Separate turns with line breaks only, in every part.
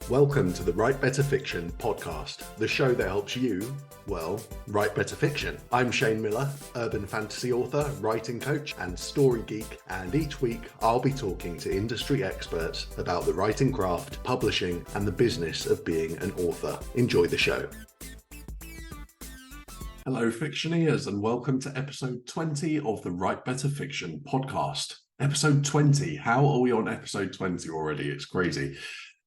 Welcome to the Write Better Fiction podcast, the show that helps you, well, write better fiction. I'm Shane Miller, urban fantasy author, writing coach, and story geek, and each week I'll be talking to industry experts about the writing craft, publishing, and the business of being an author. Enjoy the show. Hello, fictioneers, and welcome to episode 20 of the Write Better Fiction podcast. Episode 20. How are we on episode 20 already? It's crazy.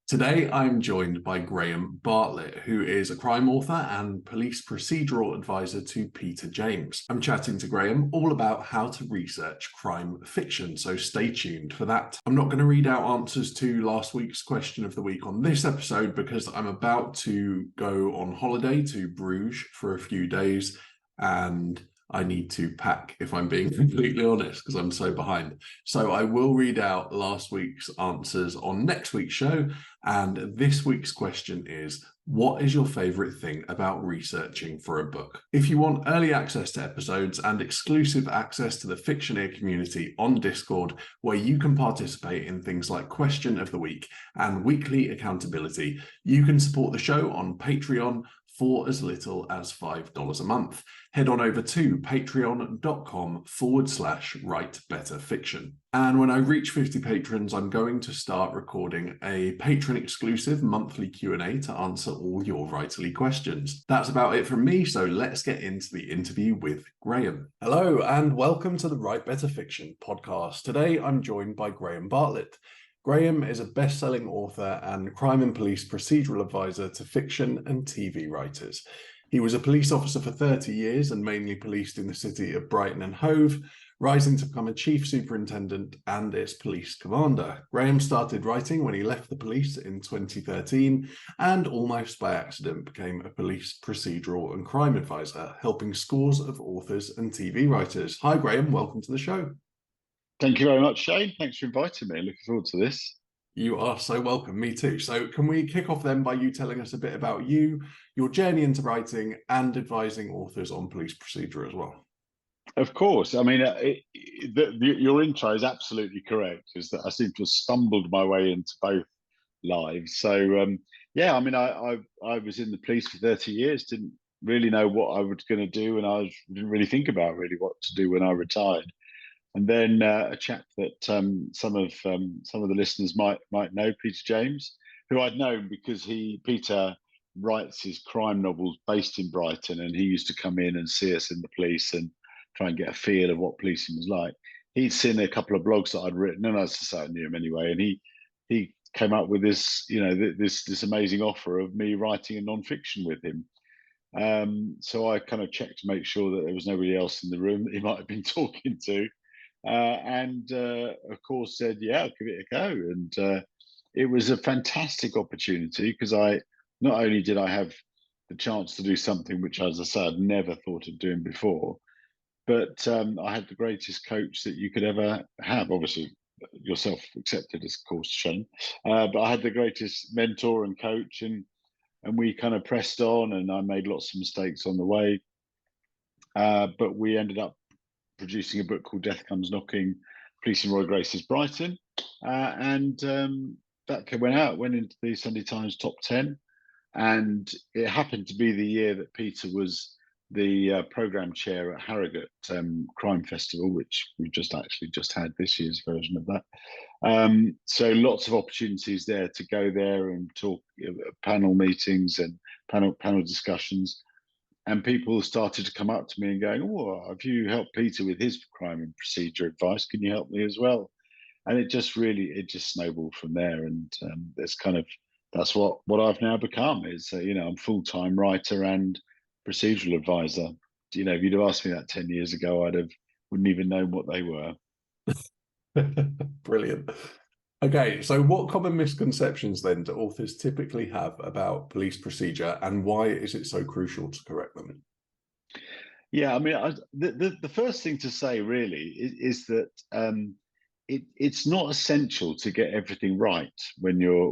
Today, I'm joined by Graham Bartlett, who is a crime author and police procedural advisor to Peter James. I'm chatting to Graham all about how to research crime fiction, so stay tuned for that. I'm not going to read out answers to last week's question of the week on this episode because I'm about to go on holiday to Bruges for a few days and I need to pack, if I'm being completely honest, because I'm so behind. So I will read out last week's answers on next week's show. And this week's question is, what is your favorite thing about researching for a book? If you want early access to episodes and exclusive access to the Fictioneer community on Discord, where you can participate in things like Question of the Week and weekly accountability, you can support the show on Patreon for as little as $5 a month. Head on over to patreon.com/writebetterfiction. And when I reach 50 patrons, I'm going to start recording a patron-exclusive monthly Q&A to answer all your writerly questions. That's about it from me, so let's get into the interview with Graham. Hello, and welcome to the Write Better Fiction podcast. Today, I'm joined by Graham Bartlett. Graham is a best-selling author and crime and police procedural advisor to fiction and TV writers. He was a police officer for 30 years and mainly policed in the city of Brighton and Hove, rising to become a chief superintendent and its police commander. Graham started writing when he left the police in 2013 and almost by accident became a police procedural and crime advisor, helping scores of authors and TV writers. Hi, Graham. Welcome to the show.
Thank you very much, Shane. Thanks for inviting me. Looking forward to this.
You are so welcome. Me too. So can we kick off then by you telling us a bit about you, your journey into writing and advising authors on police procedure as well?
Of course. I mean, your intro is absolutely correct, is that I seem to have stumbled my way into both lives. So, yeah, I mean, I was in the police for 30 years, didn't really know what I was going to do, and I didn't really think about really what to do when I retired. And then a chap that some of the listeners might know, Peter James, who I'd known because Peter writes his crime novels based in Brighton, and he used to come in and see us in the police and try and get a feel of what policing was like. He'd seen a couple of blogs that I'd written, and I knew him anyway. And he came up with this, this amazing offer of me writing a non-fiction with him. So I kind of checked to make sure that there was nobody else in the room that he might have been talking to. And of course said, yeah, I'll give it a go. And it was a fantastic opportunity because not only did I have the chance to do something which, as I said, I'd never thought of doing before, but I had the greatest coach that you could ever have, obviously yourself accepted, of course, Shane, but I had the greatest mentor and coach, and we kind of pressed on, and I made lots of mistakes on the way, but we ended up producing a book called Death Comes Knocking, Policing Roy Grace's Brighton. And that went into the Sunday Times top 10. And it happened to be the year that Peter was the programme chair at Harrogate Crime Festival, which we've just had this year's version of that. So lots of opportunities there to go there and talk, panel meetings and panel discussions. And people started to come up to me and going, oh, have you helped Peter with his crime and procedure advice? Can you help me as well? And it just snowballed from there. And that's what I've now become is, I'm full-time writer and procedural advisor. If you'd have asked me that 10 years ago, wouldn't even know what they were.
Brilliant. Okay, so what common misconceptions then do authors typically have about police procedure, and why is it so crucial to correct them?
Yeah, I mean, the first thing to say really is that it's not essential to get everything right when you're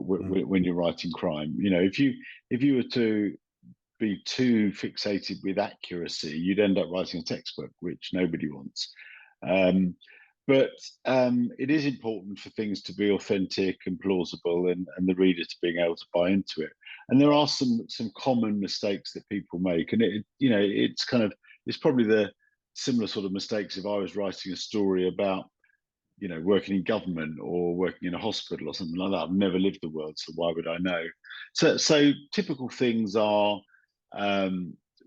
writing crime. If you were to be too fixated with accuracy, you'd end up writing a textbook, which nobody wants. but it is important for things to be authentic and plausible, and the reader to being able to buy into it. And there are some common mistakes that people make, and it's probably the similar sort of mistakes if I was writing a story about working in government or working in a hospital or something like that. I've never lived the world, so why would I know? So typical things are,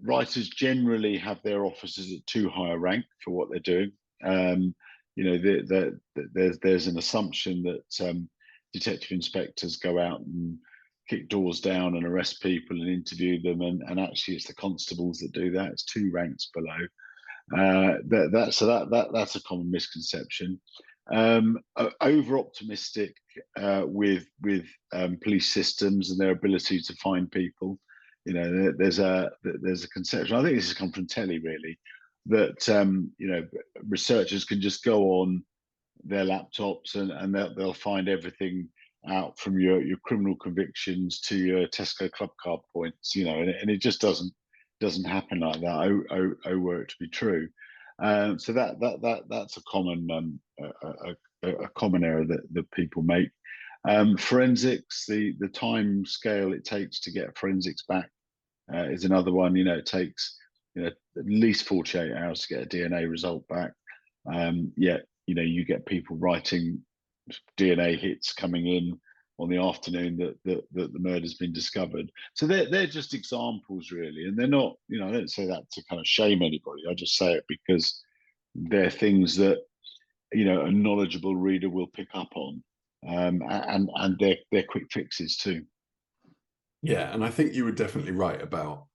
writers generally have their officers at too high a rank for what they're doing. Um, there's an assumption that detective inspectors go out and kick doors down and arrest people and interview them, and actually it's the constables that do that. It's two ranks below. That's a common misconception. Over optimistic with police systems and their ability to find people. There's a conception. I think this has come from telly, really, that researchers can just go on their laptops and they'll find everything out, from your criminal convictions to your Tesco club card points. And it just doesn't happen like that. Were it to be true. So that's a common error that people make. Forensics, the time scale it takes to get forensics back is another one. It takes at least 48 hours to get a DNA result back. Yet you get people writing DNA hits coming in on the afternoon that the murder's been discovered. So they're just examples, really, and they're not. I don't say that to kind of shame anybody. I just say it because they're things that a knowledgeable reader will pick up on, and they're quick fixes too.
Yeah, and I think you were definitely right about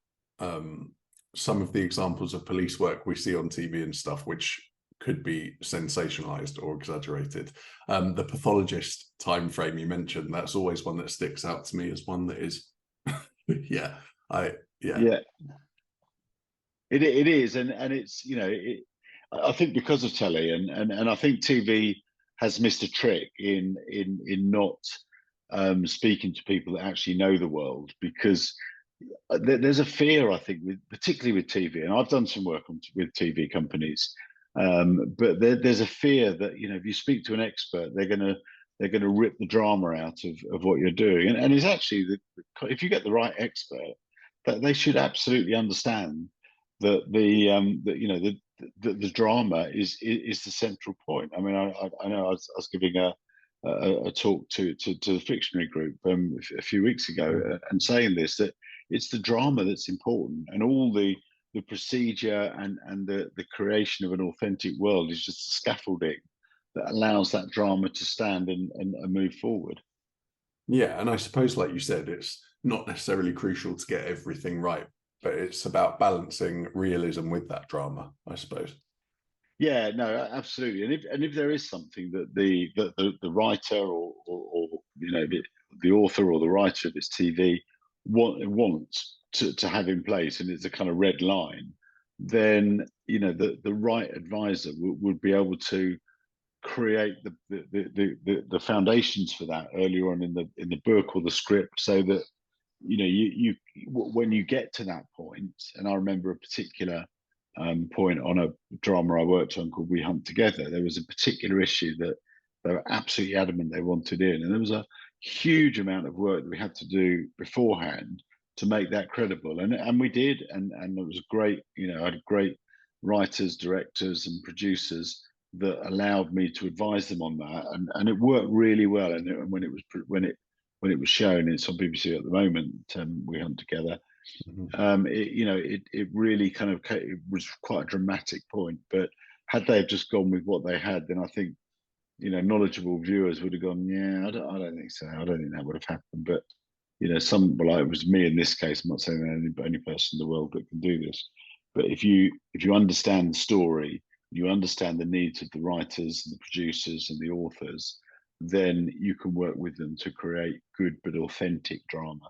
some of the examples of police work we see on TV and stuff, which could be sensationalized or exaggerated. The pathologist time frame you mentioned, that's always one that sticks out to me as one that is yeah.
It is, and it's I think because of telly, and I think TV has missed a trick in not speaking to people that actually know the world, because there's a fear, I think, particularly with TV, and I've done some work with TV companies, but there's a fear that if you speak to an expert, they're going to rip the drama out of what you're doing, and it's actually if you get the right expert, that they should absolutely understand that the drama is the central point. I mean, I know I was giving a talk to the Fictionary group a few weeks ago, and saying this, that it's the drama that's important, and all the procedure and the creation of an authentic world is just the scaffolding that allows that drama to stand and move forward.
Yeah, and I suppose, like you said, it's not necessarily crucial to get everything right, but it's about balancing realism with that drama, I suppose.
Yeah, no, absolutely. And if there is something that the writer or the author or the writer of this TV wants to have in place, and it's a kind of red line, then the right advisor would be able to create the foundations for that earlier on in the book or the script, so that you when you get to that point. And I remember a particular point on a drama I worked on called We Hunt Together. There was a particular issue that they were absolutely adamant they wanted in, and there was a huge amount of work that we had to do beforehand to make that credible, and we did, and it was great. I had great writers, directors, and producers that allowed me to advise them on that, and it worked really well. And when it was shown, it's on BBC at the moment. We Hunt Together. It really kind of it was quite a dramatic point. But had they just gone with what they had, then I think knowledgeable viewers would have gone, yeah, I don't think so. I don't think that would have happened. But it was me in this case. I'm not saying that any person in the world that can do this. But if you understand the story, you understand the needs of the writers and the producers and the authors, then you can work with them to create good but authentic drama.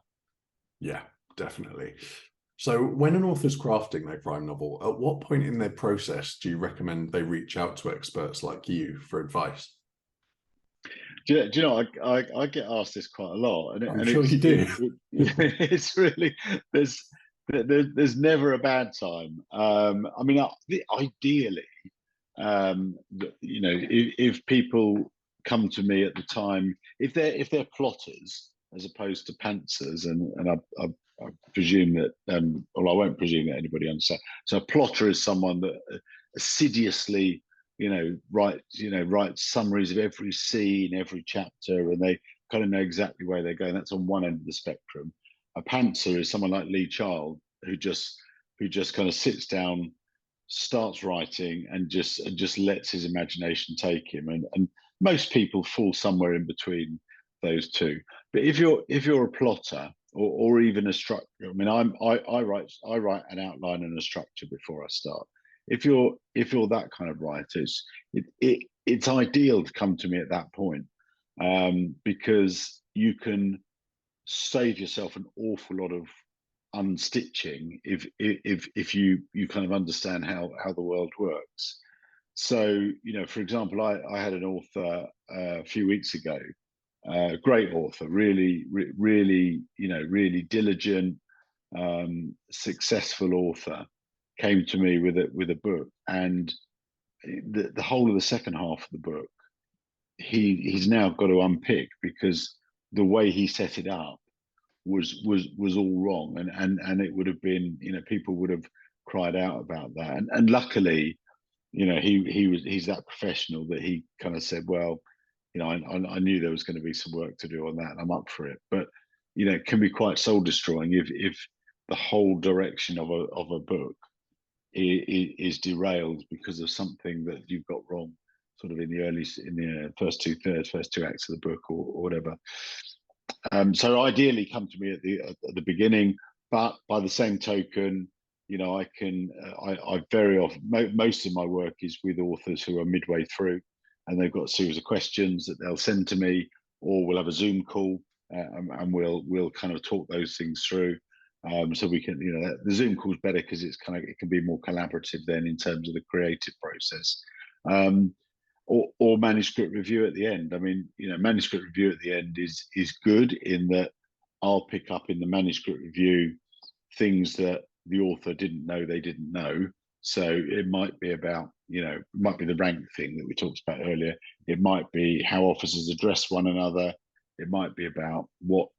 Yeah, definitely. So when an author's crafting their crime novel, at what point in their process do you recommend they reach out to experts like you for advice?
Do you know, I get asked this quite a lot,
I'm sure you do.
it's really there's never a bad time. I mean, ideally, if people come to me at the time, if they're plotters as opposed to pantsers, and I presume that, well, I won't presume that anybody understands. So a plotter is someone that assiduously, writes summaries of every scene, every chapter, and they kind of know exactly where they're going. That's on one end of the spectrum. A pantser is someone like Lee Child, who just kind of sits down, starts writing, and just lets his imagination take him. And most people fall somewhere in between those two. But if you're a plotter, or even a structure, I mean, I write an outline and a structure before I start. If you're that kind of writer, it's ideal to come to me at that point, because you can save yourself an awful lot of unstitching if you kind of understand how the world works. So, for example, I had an author a few weeks ago, great author, really diligent, successful author, came to me with a book, and the whole of the second half of the book, he's now got to unpick, because the way he set it up was all wrong, and it would have been, people would have cried out about that, and luckily, he's that professional that he kind of said, well, I knew there was going to be some work to do on that, and I'm up for it. But it can be quite soul destroying if the whole direction of a book is derailed because of something that you've got wrong, sort of in the first two acts of the book, or whatever. So ideally, come to me at the beginning, but by the same token, I very often, most of my work is with authors who are midway through, and they've got a series of questions that they'll send to me, or we'll have a Zoom call, and we'll kind of talk those things through. So we can, the Zoom call is better because it can be more collaborative then in terms of the creative process. Or manuscript review at the end. I mean, manuscript review at the end is good in that I'll pick up in the manuscript review things that the author didn't know they didn't know. So it might be about, it might be the rank thing that we talked about earlier. It might be how officers address one another. It might be about what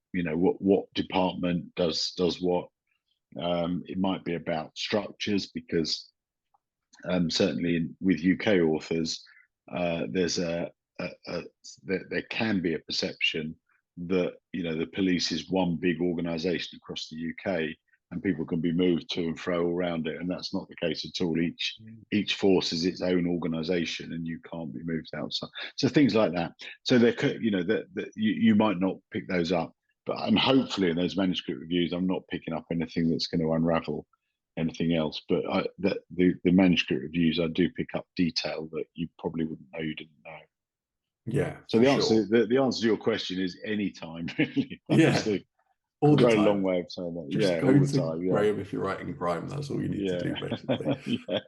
department does what. It might be about structures, because certainly with UK authors, there's there can be a perception that the police is one big organisation across the UK, and people can be moved to and fro around it, and that's not the case at all. Each force is its own organisation, and you can't be moved outside. So things like that. So there could, that you might not pick those up, and hopefully in those manuscript reviews, I'm not picking up anything that's going to unravel anything else. But the manuscript reviews, I do pick up detail that you probably wouldn't know you didn't know.
Yeah.
So the answer to your question is any time, really.
Yeah. All the
very
time.
long way of saying that.
Just
yeah,
go
all the
to
time. Yeah.
Graham if you're writing crime. That's all you need to do, basically.
Yeah.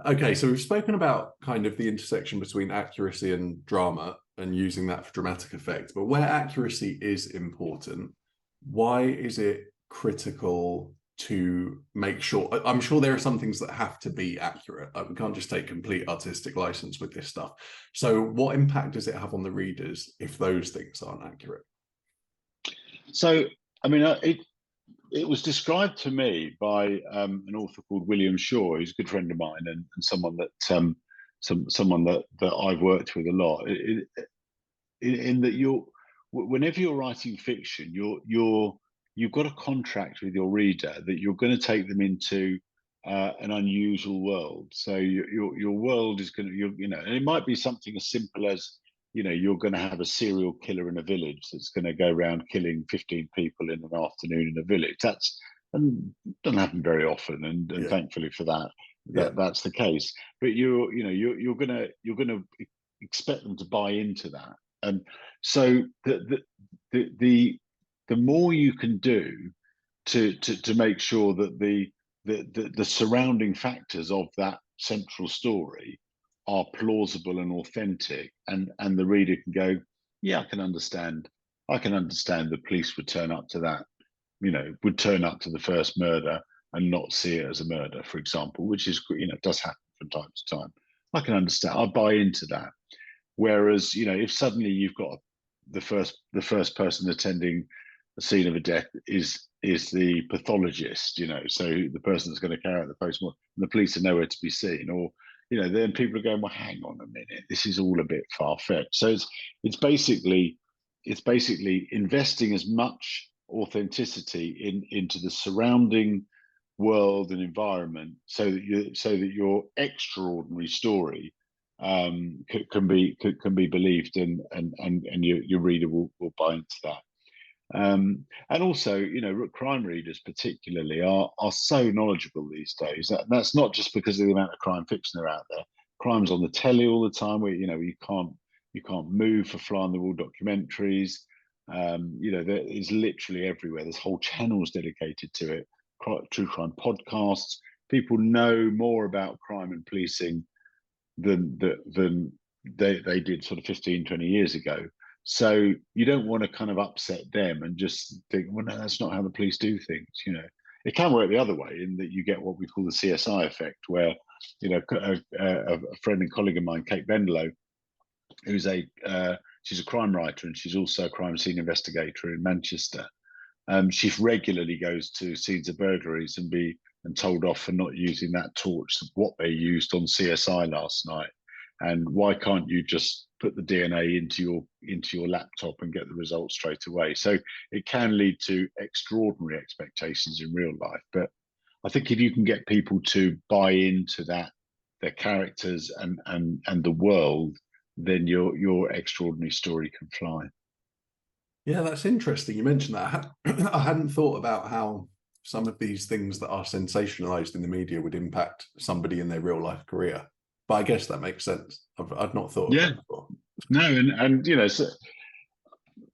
Okay, so we've spoken about kind of the intersection between accuracy and drama, and using that for dramatic effect. But where accuracy is important, why is it critical to make sure? I'm sure there are some things that have to be accurate. Like, we can't just take complete artistic license with this stuff. So what impact does it have on the readers if those things aren't accurate?
So, I mean, it was described to me by an author called William Shaw, who's a good friend of mine, and someone that someone that I've worked with a lot. In that whenever you're writing fiction, you've got a contract with your reader that you're going to take them into an unusual world. So your world is going to, and it might be something as simple as, you're going to have a serial killer in a village that's going to go around killing 15 people in an afternoon in a village. And doesn't happen very often, and
Yeah.
thankfully for that's the case. But you're going to expect them to buy into that, and so the more you can do to make sure that the surrounding factors of that central story are plausible and authentic, and the reader can go, yeah, I can understand the police would turn up to that, would turn up to the first murder and not see it as a murder, for example, which is, does happen from time to time. I can understand. I buy into that. Whereas, if suddenly you've got the first person attending the scene of a death is the pathologist, so the person that's going to carry out the postmortem, and the police are nowhere to be seen, or then people are going, well, hang on a minute, this is all a bit far-fetched. So it's basically investing as much authenticity into the surrounding world and environment, so that your extraordinary story can be believed, and your reader will buy into that. And also, crime readers particularly are so knowledgeable these days. That's not just because of the amount of crime fiction are out there. Crime's on the telly all the time, where you can't move for fly on the wall documentaries. There is literally everywhere. There's whole channels dedicated to it. True crime podcasts. People know more about crime and policing than they did sort of 15, 20 years ago. So you don't want to kind of upset them and just think, well, no, that's not how the police do things. It can work the other way, in that you get what we call the CSI effect, where a friend and colleague of mine, Kate Bendelow, who's she's a crime writer, and she's also a crime scene investigator in Manchester. She regularly goes to scenes of burglaries and told off for not using that torch, what they used on CSI last night. And why can't you just put the DNA into your laptop and get the results straight away? So it can lead to extraordinary expectations in real life. But I think if you can get people to buy into that, their characters and the world, then your extraordinary story can fly.
Yeah, that's interesting. You mentioned that. I hadn't thought about how some of these things that are sensationalized in the media would impact somebody in their real life career. But I guess that makes sense. I'd not thought of that before.
No, and so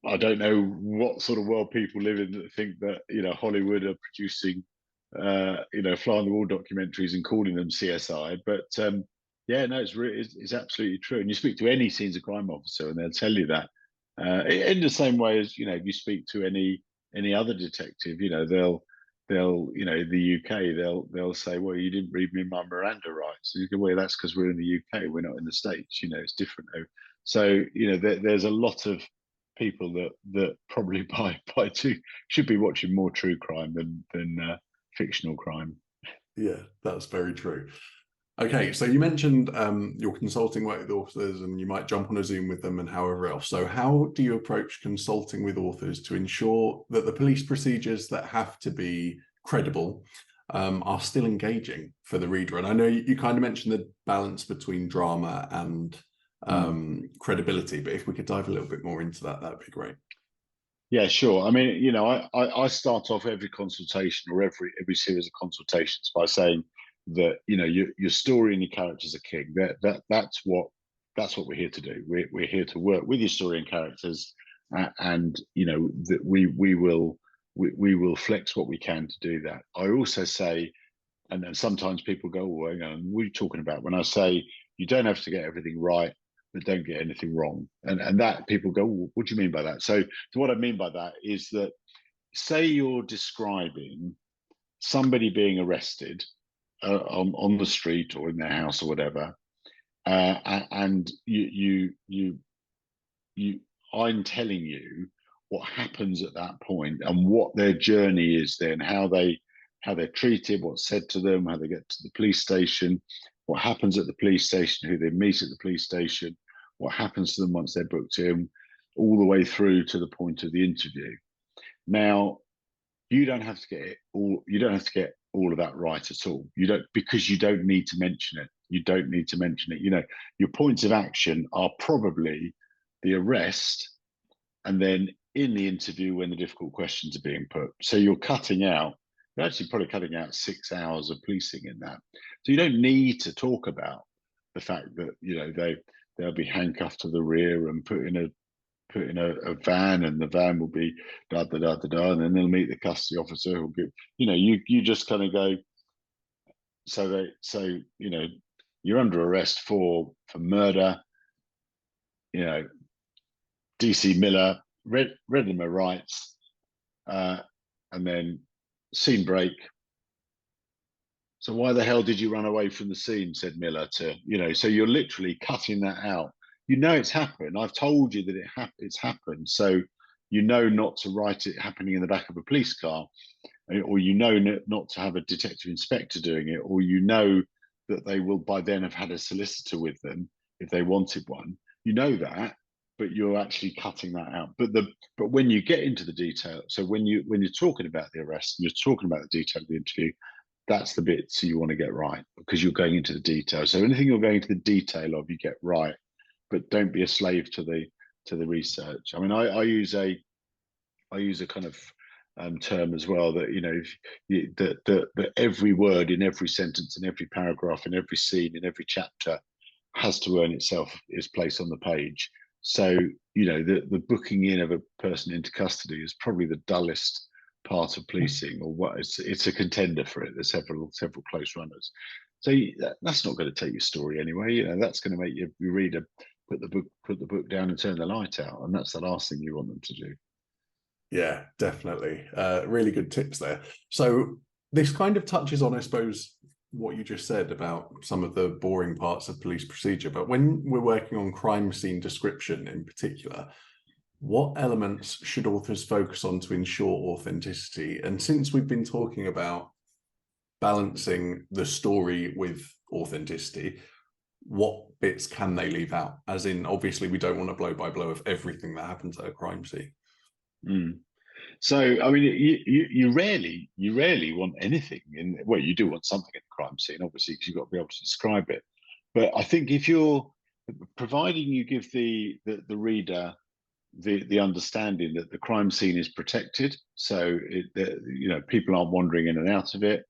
I don't know what sort of world people live in that think that Hollywood are producing fly on the wall documentaries and calling them CSI. But it's absolutely true. And you speak to any scenes of crime officer, and they'll tell you that. In the same way as if you speak to any other detective, the UK, they'll say, well, you didn't read me my Miranda rights. And you go, well, that's because we're in the UK, we're not in the States. It's different. So there's a lot of people that probably should be watching more true crime than fictional crime.
Yeah, that's very true. Okay, so you mentioned your consulting work with authors, and you might jump on a Zoom with them and however else. So how do you approach consulting with authors to ensure that the police procedures that have to be credible are still engaging for the reader? And I know you kind of mentioned the balance between drama and credibility, but if we could dive a little bit more into that, that'd be great.
Yeah, sure. I mean, I start off every consultation, or every series of consultations, by saying that your story and your characters are king. That's what we're here to do. We're here to work with your story and characters, and that we will flex what we can to do that. I also say, and then sometimes people go, well, what are you talking about? When I say you don't have to get everything right, but don't get anything wrong, and that people go, well, what do you mean by that? So what I mean by that is that, say you're describing somebody being arrested on the street or in their house or whatever, and I'm telling you what happens at that point and what their journey is, then how they're treated, what's said to them, how they get to the police station, what happens at the police station, who they meet at the police station, what happens to them once they're booked in, all the way through to the point of the interview. Now, you don't have to get all of that right at all. Because you don't need to mention it. You don't need to mention it. Your points of action are probably the arrest, and then in the interview when the difficult questions are being put. So you're actually probably cutting out 6 hours of policing in that. So you don't need to talk about the fact that they'll be handcuffed to the rear and put in a van, and the van will be da da da da da, and then they'll meet the custody officer who'll give you just kind of go. So you're under arrest for murder. DC Miller read them her rights, and then scene break. So why the hell did you run away from the scene? Said Miller to, so you're literally cutting that out. It's happened. I've told you that it's happened. So not to write it happening in the back of a police car, or not to have a detective inspector doing it, or that they will by then have had a solicitor with them if they wanted one. That, but you're actually cutting that out. But when you get into the detail, so when you're talking about the arrest and you're talking about the detail of the interview, that's the bits you want to get right, because you're going into the detail. So anything you're going into the detail of, you get right, but don't be a slave to the research. I mean, I use a kind of term as well, that that every word in every sentence, in every paragraph, in every scene, in every chapter has to earn itself its place on the page. So the booking in of a person into custody is probably the dullest part of policing, or what it's a contender for it. There's several close runners. So that's not going to take your story anyway. That's going to make your reader put the book down and turn the light out, and that's the last thing you want them to do.
Yeah, definitely. Really good tips there. So this kind of touches on, I suppose, what you just said about some of the boring parts of police procedure. But when we're working on crime scene description in particular, what elements should authors focus on to ensure authenticity? And since we've been talking about balancing the story with authenticity, what bits can they leave out? As in, obviously, we don't want a blow by blow of everything that happens at a crime scene.
Mm. So, I mean, you rarely want anything in. Well, you do want something at the crime scene, obviously, because you've got to be able to describe it. But I think if you're providing you give the reader the understanding that the crime scene is protected, so people aren't wandering in and out of it,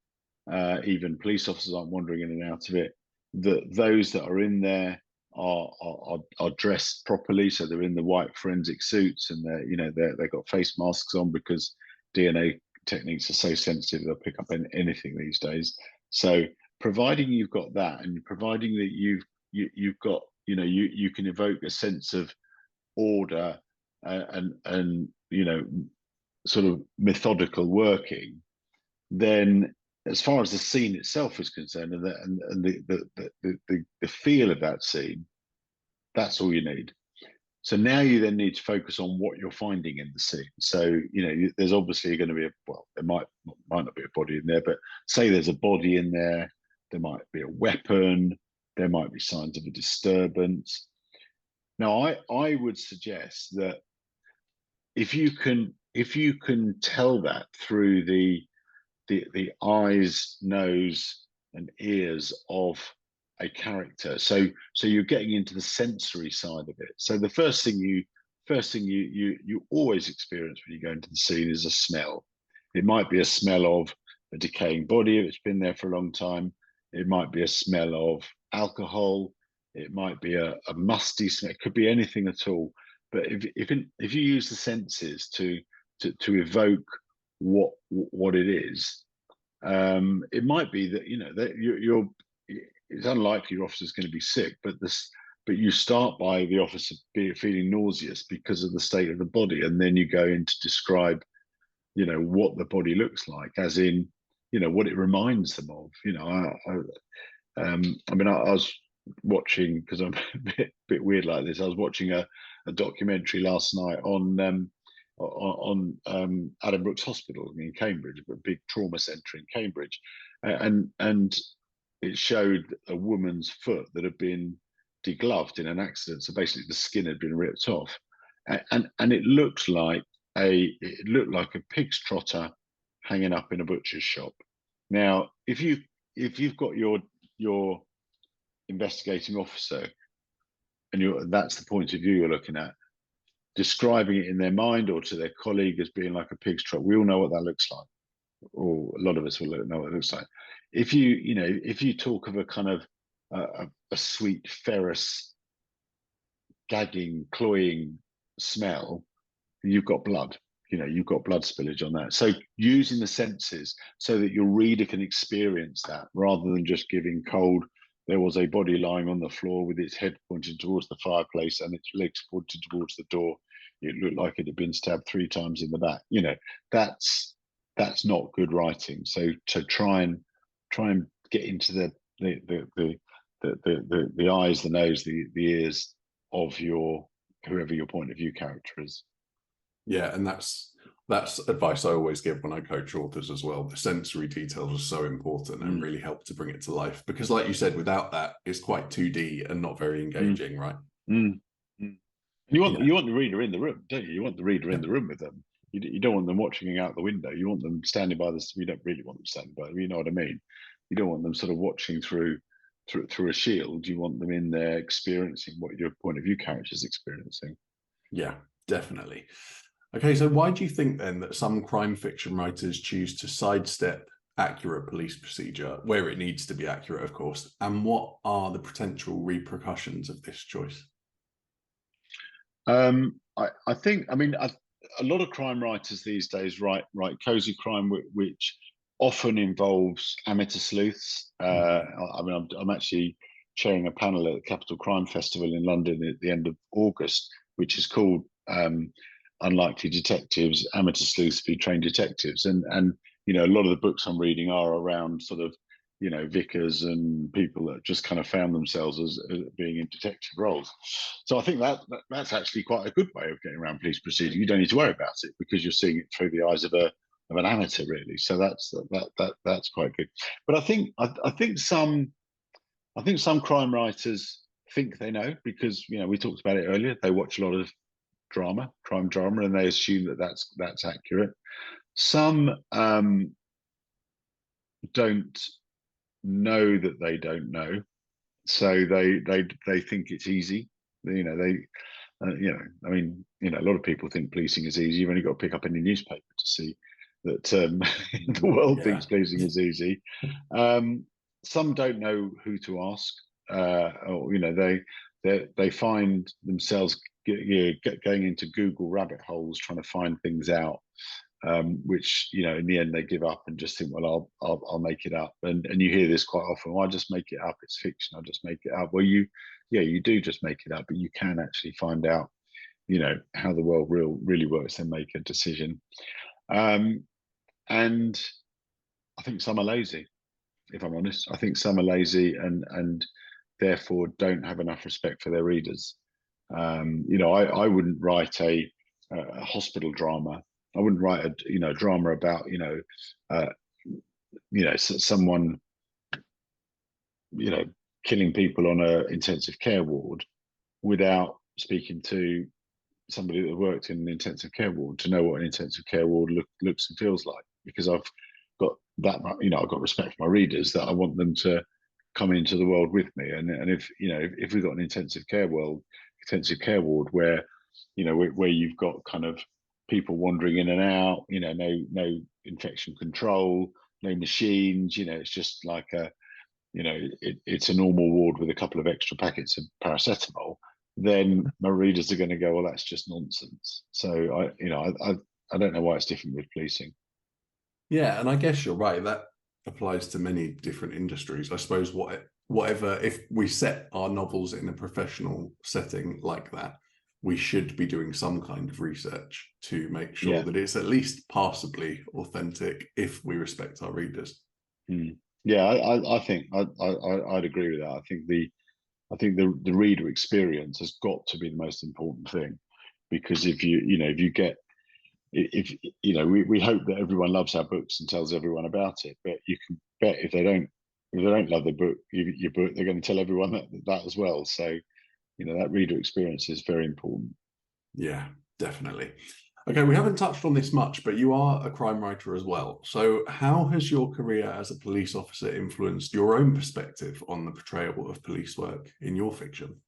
even police officers aren't wandering in and out of it. That those that are in there are dressed properly, so they're in the white forensic suits, and they've got face masks on, because DNA techniques are so sensitive, they'll pick up anything these days. So providing you've got that, and providing that you've got you can evoke a sense of order, and sort of methodical working, then as far as the scene itself is concerned, and the feel of that scene, that's all you need. So now you then need to focus on what you're finding in the scene. So there's obviously going to be there might not be a body in there, but say there's a body in there, there might be a weapon, there might be signs of a disturbance. Now, I would suggest that if you can tell that through the eyes, nose, and ears of a character, so you're getting into the sensory side of it. So the first thing you always experience when you go into the scene is a smell. It might be a smell of a decaying body if it's been there for a long time. It might be a smell of alcohol. It might be a musty smell. It could be anything at all. But if you use the senses to evoke what it is, it might be that that you're. It's unlikely your officer's going to be sick, but you start by the officer feeling nauseous because of the state of the body, and then you go in to describe, what the body looks like, as in, what it reminds them of. I was watching, because I'm a bit weird like this. I was watching a documentary last night on Adam Brooks Hospital in Cambridge, a big trauma centre in Cambridge, and it showed a woman's foot that had been degloved in an accident. So basically, the skin had been ripped off, and it looked like a pig's trotter hanging up in a butcher's shop. Now, if you've got your investigating officer, and that's the point of view you're looking at, describing it in their mind or to their colleague as being like a pig's trot, we all know what that looks like, or a lot of us will know what it looks like. If you talk of a kind of a sweet, ferrous, gagging, cloying smell, you've got blood. You've got blood spillage on that. So using the senses so that your reader can experience that, rather than just giving cold, there was a body lying on the floor with its head pointed towards the fireplace and its legs pointed towards the door. It looked like it had been stabbed 3 times in the back. That's not good writing. So to try and get into the eyes, the nose, the ears of whoever your point of view character is.
Yeah, and that's advice I always give when I coach authors as well. The sensory details are so important and really help to bring it to life, because like you said, without that, it's quite 2D and not very engaging, right?
Mm. Mm. You want the reader in the room, don't you? You want the reader in the room with them. You don't want them watching out the window. You want them standing by this. You don't really want them standing by. You know what I mean? You don't want them sort of watching through a shield. You want them in there experiencing what your point of view character is experiencing.
Yeah, definitely. Okay, so why do you think then that some crime fiction writers choose to sidestep accurate police procedure where it needs to be accurate, of course? And what are the potential repercussions of this choice?
I think, a lot of crime writers these days write cozy crime, which often involves amateur sleuths. I'm actually chairing a panel at the Capital Crime Festival in London at the end of August, which is called Unlikely Detectives, Amateur Sleuths Be Trained Detectives. And a lot of the books I'm reading are around sort of, vicars and people that just kind of found themselves as being in detective roles. So I think that's actually quite a good way of getting around police procedure. You don't need to worry about it because you're seeing it through the eyes of an amateur, really. So that's quite good. But I think some crime writers think they know because we talked about it earlier. They watch a lot of crime drama, and they assume that that's accurate. Some don't know that they don't know, so they think it's easy. A lot of people think policing is easy. You've only got to pick up any newspaper to see that the world thinks policing is easy. Some don't know who to ask, or they find themselves going into Google rabbit holes trying to find things out, which in the end they give up and just think, well, I'll make it up. And you hear this quite often. Well, I just make it up. It's fiction. I'll just make it up. Well, you do just make it up, but you can actually find out, how the world really works and make a decision. And I think some are lazy, if I'm honest. I think some are lazy and therefore don't have enough respect for their readers. I wouldn't write a hospital drama. I wouldn't write a drama about someone killing people on a intensive care ward without speaking to somebody that worked in an intensive care ward to know what an intensive care ward looks and feels like, because I've got that I've got respect for my readers that I want them to come into the world with me. And if we've got an intensive care ward where where you've got kind of people wandering in and out, no infection control, no machines, it's just like it's a normal ward with a couple of extra packets of paracetamol, then my readers are going to go, well, that's just nonsense. So I don't know why it's different with policing.
Yeah, and I guess you're right. That applies to many different industries. I suppose whatever, if we set our novels in a professional setting like that, we should be doing some kind of research to make sure that it's at least passably authentic if we respect our readers.
Yeah, I think I'd agree with that. I think the reader experience has got to be the most important thing, because if we hope that everyone loves our books and tells everyone about it, but you can bet if they don't love your book, they're going to tell everyone that as well. So that reader experience is very important.
Yeah, definitely. Okay, we haven't touched on this much, but you are a crime writer as well. So how has your career as a police officer influenced your own perspective on the portrayal of police work in your fiction?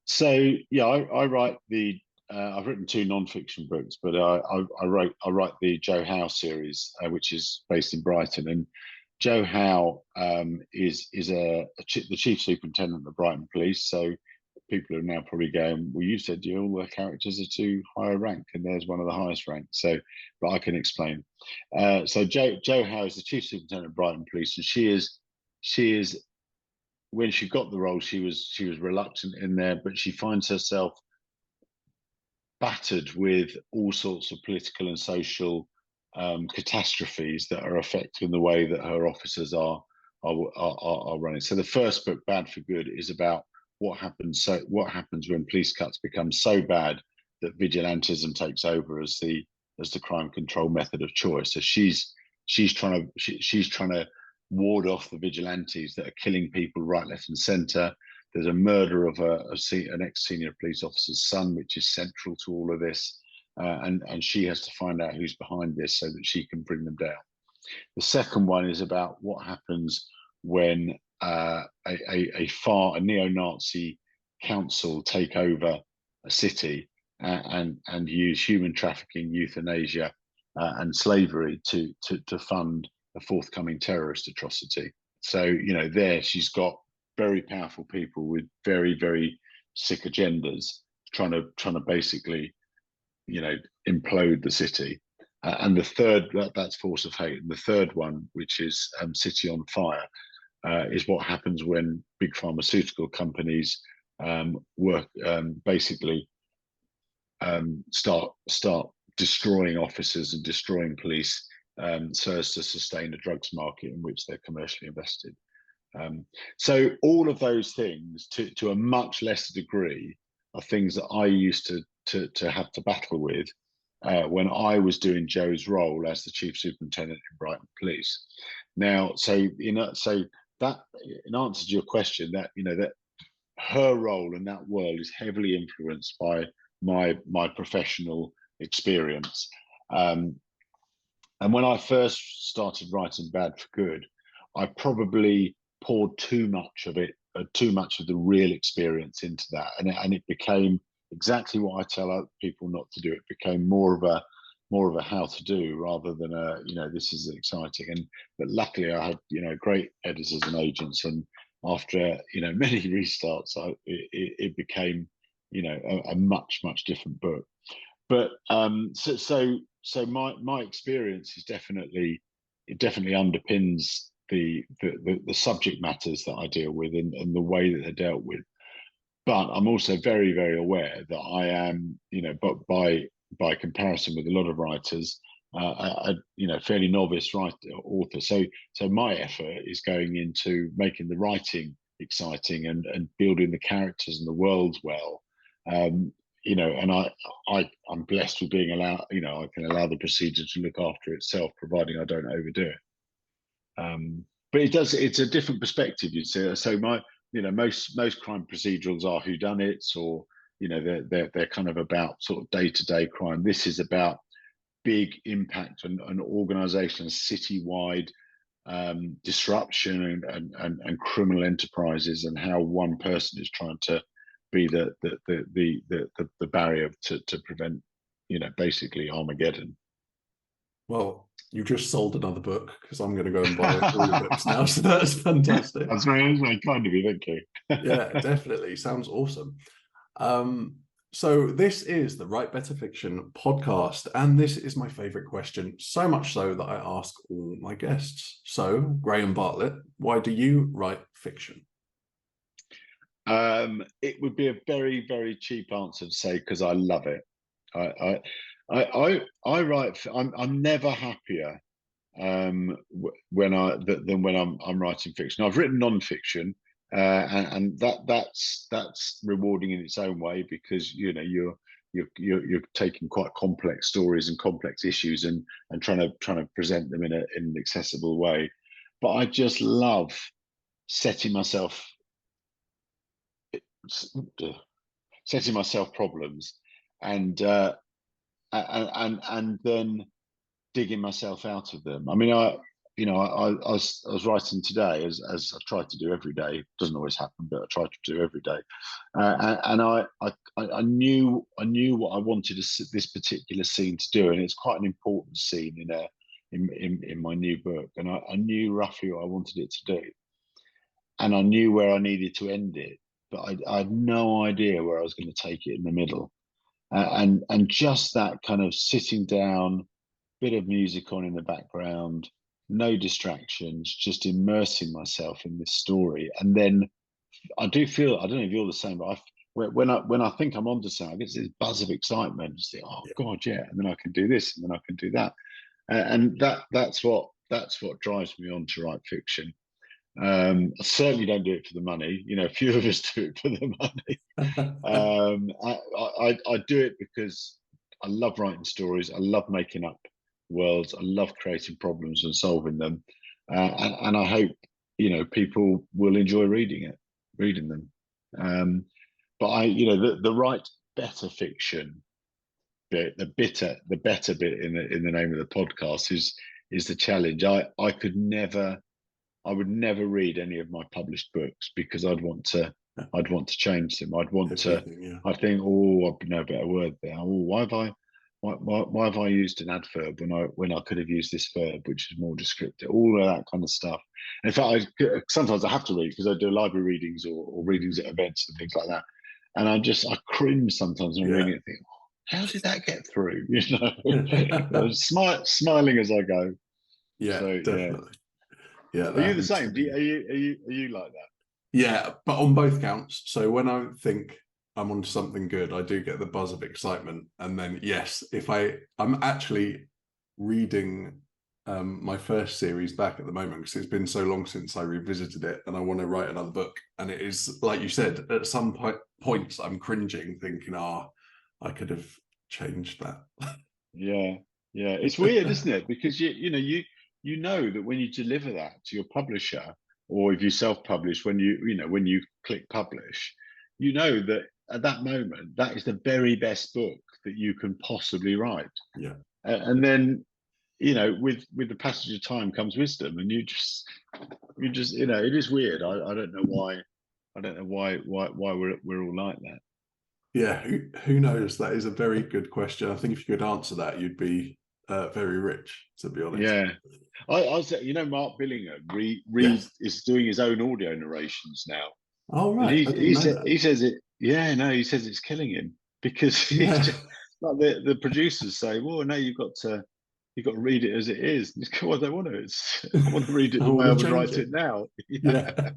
So I write I've written 2 non-fiction books, but I write the Joe Howe series, which is based in Brighton. And Joe Howe is the chief superintendent of Brighton Police. So people are now probably going, well, you said all the characters are too high a rank, and there's one of the highest ranks. So, but I can explain. So Joe Howe is the chief superintendent of Brighton Police, and she is when she got the role, she was reluctant in there, but she finds herself battered with all sorts of political and social catastrophes that are affecting the way that her officers are I'll run it. So the first book, Bad for Good, is about what happens. So what happens when police cuts become so bad that vigilantism takes over as the crime control method of choice. So she's trying to ward off the vigilantes that are killing people right, left, and centre. There's a murder of an ex-senior police officer's son, which is central to all of this, and she has to find out who's behind this so that she can bring them down. The second one is about what happens when a neo-Nazi council take over a city and use human trafficking, euthanasia, and slavery to fund a forthcoming terrorist atrocity. So there she's got very powerful people with very, very sick agendas trying to basically implode the city. And the third, that's Force of Hate. And the third one, which is City on Fire, is what happens when big pharmaceutical companies basically start destroying officers and destroying police so as to sustain a drugs market in which they're commercially invested. So all of those things, to a much lesser degree, are things that I used to have to battle with when I was doing Joe's role as the chief superintendent in Brighton Police. Now, so that, in answer to your question, that that her role in that world is heavily influenced by my professional experience. And when I first started writing Bad for Good, I probably poured too much of the real experience into that, and it became exactly what I tell other people not to do. It became more of a how to do rather than this is exciting. But luckily I had great editors and agents, and after many restarts, it became a much different book. But so my experience is definitely underpins the subject matters that I deal with and the way that they're dealt with. But I'm also very, very aware that I am, but by comparison with a lot of writers, a fairly novice author. So my effort is going into making the writing exciting and building the characters and the worlds well. And I'm blessed with being allowed, I can allow the procedure to look after itself, providing I don't overdo it. But it's a different perspective, you'd say. So most crime procedurals are whodunits, or they're kind of about sort of day-to-day crime. This is about big impact and organizational citywide disruption and criminal enterprises, and how one person is trying to be the barrier to prevent basically Armageddon.
Well, you just sold another book, because I'm going to go and buy all your books now. So that's fantastic.
That's very kind of you, thank you.
Yeah, definitely. Sounds awesome. So this is the Write Better Fiction podcast, and this is my favorite question, so much so that I ask all my guests. So, Graham Bartlett, why do you write fiction?
It would be a very, very cheap answer to say because I love it. I write. I'm never happier than when I'm writing fiction. I've written non-fiction, and that's rewarding in its own way, because you're taking quite complex stories and complex issues and trying to present them in an accessible way. But I just love setting myself problems and then digging myself out of them. I mean, I was writing today, as I try to do every day. It doesn't always happen, but I try to do every day. And I knew what I wanted this particular scene to do, and it's quite an important scene in my new book. And I knew roughly what I wanted it to do, and I knew where I needed to end it, but I had no idea where I was going to take it in the middle. And just that kind of sitting down, bit of music on in the background, no distractions, just immersing myself in this story. And then I do feel, I don't know if you're the same, but when I think I'm onto something, I get this buzz of excitement. Just think, oh God, yeah, and then I can do this, and then I can do that, and that's what drives me on to write fiction. I certainly don't do it for the money. A few of us do it for the money. I do it because I love writing stories. I love making up worlds. I love creating problems and solving them. And I hope, people will enjoy reading them. But the right better fiction bit, the better bit in the name of the podcast is the challenge. I would never read any of my published books because I'd want to change them. I'd think, oh, I'd know a better word there. Oh, why have I used an adverb when I could have used this verb, which is more descriptive? All of that kind of stuff. In fact, sometimes I have to read because I do library readings or readings at events and things like that. And I cringe sometimes when I'm reading it and think, how did that get through? Smiling as I go.
Yeah, so, definitely. Yeah.
Are you the same? Are you like that?
Yeah, but on both counts. So when I think I'm onto something good, I do get the buzz of excitement. And then, yes, if I'm actually reading my first series back at the moment because it's been so long since I revisited it and I want to write another book. And it is, like you said, at some points I'm cringing thinking, I could have changed that.
Yeah. It's weird, isn't it? Because you know that when you deliver that to your publisher, or if you self-publish, when you click publish, you know that at that moment that is the very best book that you can possibly write.
Yeah.
And then with the passage of time comes wisdom, and you just it is weird. I don't know why we're all like that.
Yeah, who knows? That is a very good question. I think if you could answer that, you'd be very rich, to be honest.
Yeah, I was, Mark Billingham is doing his own audio narrations now.
Oh right,
he says it. Yeah, no, he says it's killing him because he's just, like the producers say, well, no, you've got to read it as it is. And he's, well, I don't want to. I want to read it the way I would write it now.
Yeah.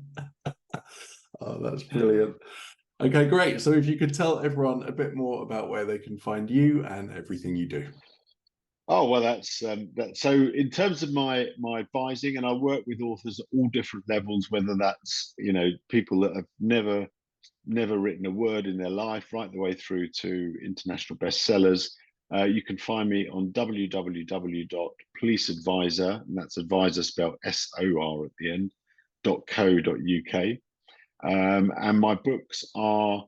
Oh, that's brilliant. Okay, great. So if you could tell everyone a bit more about where they can find you and everything you do.
Oh, well, that's that. So in terms of my advising, and I work with authors at all different levels, whether that's, people that have never written a word in their life, right the way through to international bestsellers. You can find me on www.policeadvisor, and that's advisor spelled SOR at the end, .co.uk. And my books are,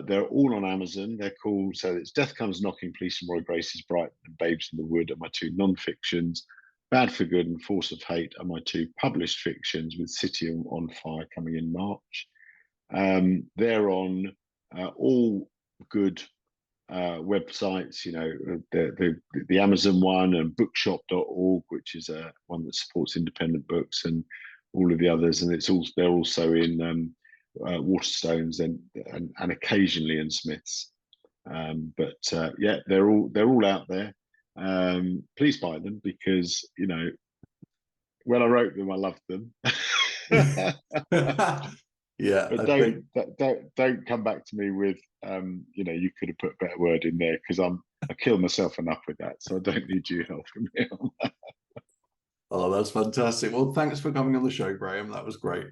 they're all on Amazon. They're called, so it's Death Comes Knocking, Police and Roy Grace's Bright, and Babes in the Wood are my two non-fictions. Bad for Good and Force of Hate are my two published fictions, with City on Fire coming in March. They're on all good websites, the Amazon one, and bookshop.org, which is one that supports independent books, and all of the others. And they're also in Waterstones and occasionally in Smiths. But they're all out there. Please buy them because when I wrote them, I loved them.
Yeah,
but don't come back to me with you could have put a better word in there, because I kill myself enough with that, so I don't need you helping me on that.
Oh, that's fantastic. Well, thanks for coming on the show, Graham. That was great.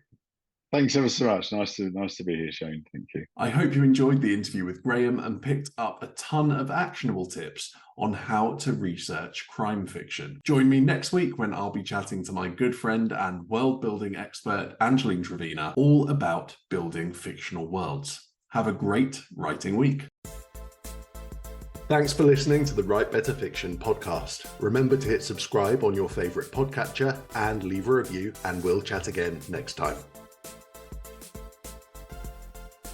Thanks ever so much. Nice to be here, Shane. Thank you.
I hope you enjoyed the interview with Graham and picked up a ton of actionable tips on how to research crime fiction. Join me next week when I'll be chatting to my good friend and world-building expert, Angeline Trevina, all about building fictional worlds. Have a great writing week. Thanks for listening to the Write Better Fiction podcast. Remember to hit subscribe on your favourite podcatcher and leave a review, and we'll chat again next time.